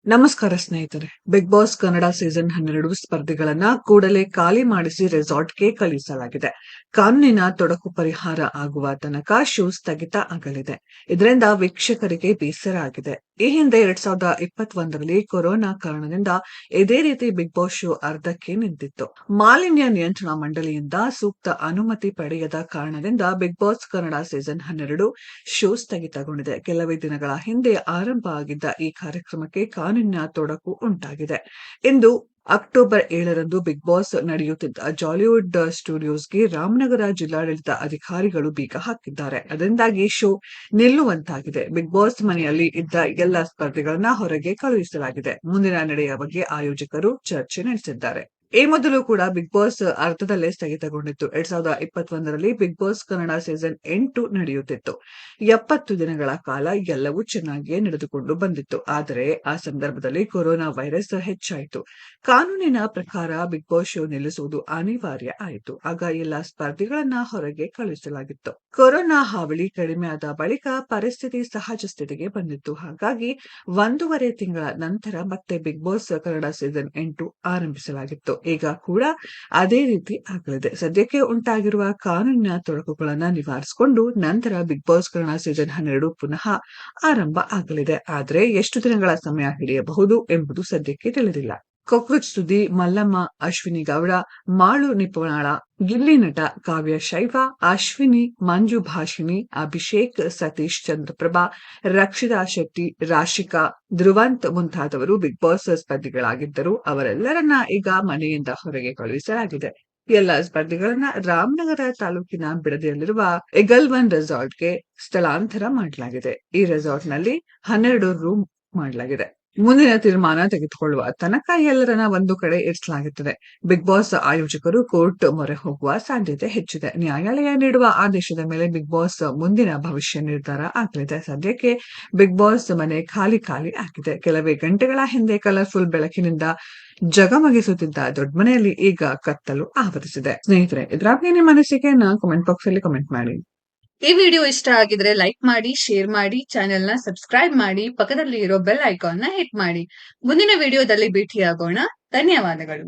ನಮಸ್ಕಾರ ಸ್ನೇಹಿತರೆ. Big boss Kannada season 12 ಸ್ಪರ್ಧಿಗಳನ್ನ ಕೂಡಲೇ ಖಾಲಿ ಮಾಡಿಸಿ ರೆಸಾರ್ಟ್‌ಗೆ ಕಳುಹಿಸಲಾಗಿದೆ. ಕಾನೂನಿನ ತೊಡಕು ಪರಿಹಾರ ಆಗುವ ತನಕ ಶೋ ಸ್ಥಗಿತ ಆಗಲಿದೆ. ಇದರಿಂದ ವೀಕ್ಷಕರಿಗೆ ಬೇಸರ ಆಗಿದೆ. ಈ ಹಿಂದೆ 2021ರಲ್ಲಿ ಕೊರೋನಾ ಕಾರಣದಿಂದ ಇದೇ ರೀತಿ ಬಿಗ್ ಬಾಸ್ ಶೋ ಅರ್ಧಕ್ಕೆ ನಿಂತಿತ್ತು. ಮಾಲಿನ್ಯ ನಿಯಂತ್ರಣ ಮಂಡಳಿಯಿಂದ ಸೂಕ್ತ ಅನುಮತಿ ಪಡೆಯದ ಕಾರಣದಿಂದ Bigg boss Kannada season 12 show ಸ್ಥಗಿತಗೊಂಡಿದೆ. ಕೆಲವೇ ದಿನಗಳ ಹಿಂದೆ ಆರಂಭ ಆಗಿದ್ದ ಈ ಕಾರ್ಯಕ್ರಮಕ್ಕೆ ಕಾನೂನಿನ ತೊಡಕು ಉಂಟಾಗಿದೆ. ಇಂದು ಅಕ್ಟೋಬರ್ 7ರಂದು ಬಿಗ್ ಬಾಸ್ ನಡೆಯುತ್ತಿದ್ದ ಜಾಲಿವುಡ್ ಸ್ಟುಡಿಯೋಸ್‌ಗೆ ರಾಮನಗರ ಜಿಲ್ಲಾಡಳಿತ ಅಧಿಕಾರಿಗಳು ಬೀಗ ಹಾಕಿದ್ದಾರೆ. ಅದರಿಂದಾಗಿ ಶೋ ನಿಲ್ಲುವಂತಾಗಿದೆ. ಬಿಗ್ ಬಾಸ್ ಮನೆಯಲ್ಲಿ ಇದ್ದ ಎಲ್ಲ ಸ್ಪರ್ಧಿಗಳನ್ನ ಹೊರಗೆ ಕಳುಹಿಸಲಾಗಿದೆ. ಮುಂದಿನ ನಡೆಯ ಬಗ್ಗೆ ಆಯೋಜಕರು ಚರ್ಚೆ ನಡೆಸಿದ್ದಾರೆ. ಈ ಮೊದಲು ಕೂಡ ಬಿಗ್ ಬಾಸ್ ಅರ್ಧದಲ್ಲೇ ಸ್ಥಗಿತಗೊಂಡಿತ್ತು. 2021ರಲ್ಲಿ ಬಿಗ್ ಬಾಸ್ ಕನ್ನಡ ಸೀಸನ್ 8 ನಡೆಯುತ್ತಿತ್ತು. 70 ದಿನಗಳ ಕಾಲ ಎಲ್ಲವೂ ಚೆನ್ನಾಗಿಯೇ ನಡೆದುಕೊಂಡು ಬಂದಿತ್ತು. ಆದರೆ ಆ ಸಂದರ್ಭದಲ್ಲಿ ಕೊರೋನಾ ವೈರಸ್ ಹೆಚ್ಚಾಯಿತು. ಕಾನೂನಿನ ಪ್ರಕಾರ ಬಿಗ್ ಬಾಸ್ ಶೋ ನಿಲ್ಲಿಸುವುದು ಅನಿವಾರ್ಯ ಆಯಿತು. ಆಗ ಎಲ್ಲ ಸ್ಪರ್ಧಿಗಳನ್ನ ಹೊರಗೆ ಕಳುಹಿಸಲಾಗಿತ್ತು. ಕೊರೋನಾ ಹಾವಳಿ ಕಡಿಮೆ ಆದ ಬಳಿಕ ಪರಿಸ್ಥಿತಿ ಸಹಜ ಸ್ಥಿತಿಗೆ ಬಂದಿತ್ತು. ಹಾಗಾಗಿ 1.5 ತಿಂಗಳ ನಂತರ ಮತ್ತೆ ಬಿಗ್ ಬಾಸ್ ಕನ್ನಡ ಸೀಸನ್ 8 ಆರಂಭಿಸಲಾಗಿತ್ತು. ಈಗ ಕೂಡ ಅದೇ ರೀತಿ ಆಗಲಿದೆ. ಸದ್ಯಕ್ಕೆ ಉಂಟಾಗಿರುವ ಕಾನೂನಿನ ತೊಡಕುಗಳನ್ನ ನಿವಾರಿಸಿಕೊಂಡು ನಂತರ ಬಿಗ್ ಬಾಸ್ ಕನ್ನಡ ಸೀಸನ್ 12 ಪುನಃ ಆರಂಭ ಆಗಲಿದೆ. ಆದರೆ ಎಷ್ಟು ದಿನಗಳ ಸಮಯ ಹಿಡಿಯಬಹುದು ಎಂಬುದು ಸದ್ಯಕ್ಕೆ ತಿಳಿದಿಲ್ಲ. ಕಾಕ್ರೋಚ್ ಸುದ್ದಿ ಮಲ್ಲಮ್ಮ, ಅಶ್ವಿನಿ ಗೌಡ, ಮಾಳು ನಿಪುಣಾಳ, ಗಿಲ್ಲಿ ನಟ ಕಾವ್ಯ ಶೈವ, ಅಶ್ವಿನಿ, ಮಂಜು ಭಾಷಿಣಿ, ಅಭಿಷೇಕ್, ಸತೀಶ್ ಚಂದ್ರಪ್ರಭಾ, ರಕ್ಷಿತಾ ಶೆಟ್ಟಿ, ರಾಶಿಕಾ, ಧ್ರುವಂತ್ ಮುಂತಾದವರು ಬಿಗ್ ಬಾಸ್ ಸ್ಪರ್ಧಿಗಳಾಗಿದ್ದರು. ಅವರೆಲ್ಲರನ್ನ ಈಗ ಮನೆಯಿಂದ ಹೊರಗೆ ಕಳುಹಿಸಲಾಗಿದೆ. ಎಲ್ಲ ಸ್ಪರ್ಧಿಗಳನ್ನ ರಾಮನಗರ ತಾಲೂಕಿನ ಬಿಡದಿಯಲ್ಲಿರುವ ಎಗಲ್ವನ್ ರೆಸಾರ್ಟ್‌ಗೆ ಸ್ಥಳಾಂತರ ಮಾಡಲಾಗಿದೆ. ಈ ರೆಸಾರ್ಟ್‌ನಲ್ಲಿ 12 ರೂಮ್ ಮಾಡಲಾಗಿದೆ. ಮುಂದಿನ ತೀರ್ಮಾನ ತೆಗೆದುಕೊಳ್ಳುವ ತನಕ ಎಲ್ಲರನ್ನ ಒಂದು ಕಡೆ ಇರಿಸಲಾಗುತ್ತದೆ. ಬಿಗ್ ಬಾಸ್ ಆಯೋಜಕರು ಕೋರ್ಟ್ ಮೊರೆ ಹೋಗುವ ಸಾಧ್ಯತೆ ಹೆಚ್ಚಿದೆ. ನ್ಯಾಯಾಲಯ ನೀಡುವ ಆದೇಶದ ಮೇಲೆ ಬಿಗ್ ಬಾಸ್ ಮುಂದಿನ ಭವಿಷ್ಯ ನಿರ್ಧಾರ ಆಗಲಿದೆ. ಸದ್ಯಕ್ಕೆ ಬಿಗ್ ಬಾಸ್ ಮನೆ ಖಾಲಿ ಆಗಿದೆ. ಕೆಲವೇ ಗಂಟೆಗಳ ಹಿಂದೆ ಕಲರ್ಫುಲ್ ಬೆಳಕಿನಿಂದ ಜಗಮಗಿಸುತ್ತಿದ್ದ ದೊಡ್ಡ ಮನೆಯಲ್ಲಿ ಈಗ ಕತ್ತಲು ಆವರಿಸಿದೆ. ಸ್ನೇಹಿತರೆ, ಇದರ ಬಗ್ಗೆ ನಿಮ್ಮ ಅನಿಸಿಕೆಯನ್ನ ಕಾಮೆಂಟ್ ಬಾಕ್ಸ್ ಅಲ್ಲಿ ಕಾಮೆಂಟ್ ಮಾಡಿ. ಈ ವಿಡಿಯೋ ಇಷ್ಟ ಆಗಿದ್ರೆ ಲೈಕ್ ಮಾಡಿ, ಶೇರ್ ಮಾಡಿ, ಚಾನೆಲ್ ನ ಸಬ್ಸ್ಕ್ರೈಬ್ ಮಾಡಿ, ಪಕ್ಕದಲ್ಲಿ ಇರೋ ಬೆಲ್ ಐಕಾನ್ ನ ಹಿಟ್ ಮಾಡಿ. ಮುಂದಿನ ವಿಡಿಯೋದಲ್ಲಿ ಭೇಟಿಯಾಗೋಣ. ಧನ್ಯವಾದಗಳು.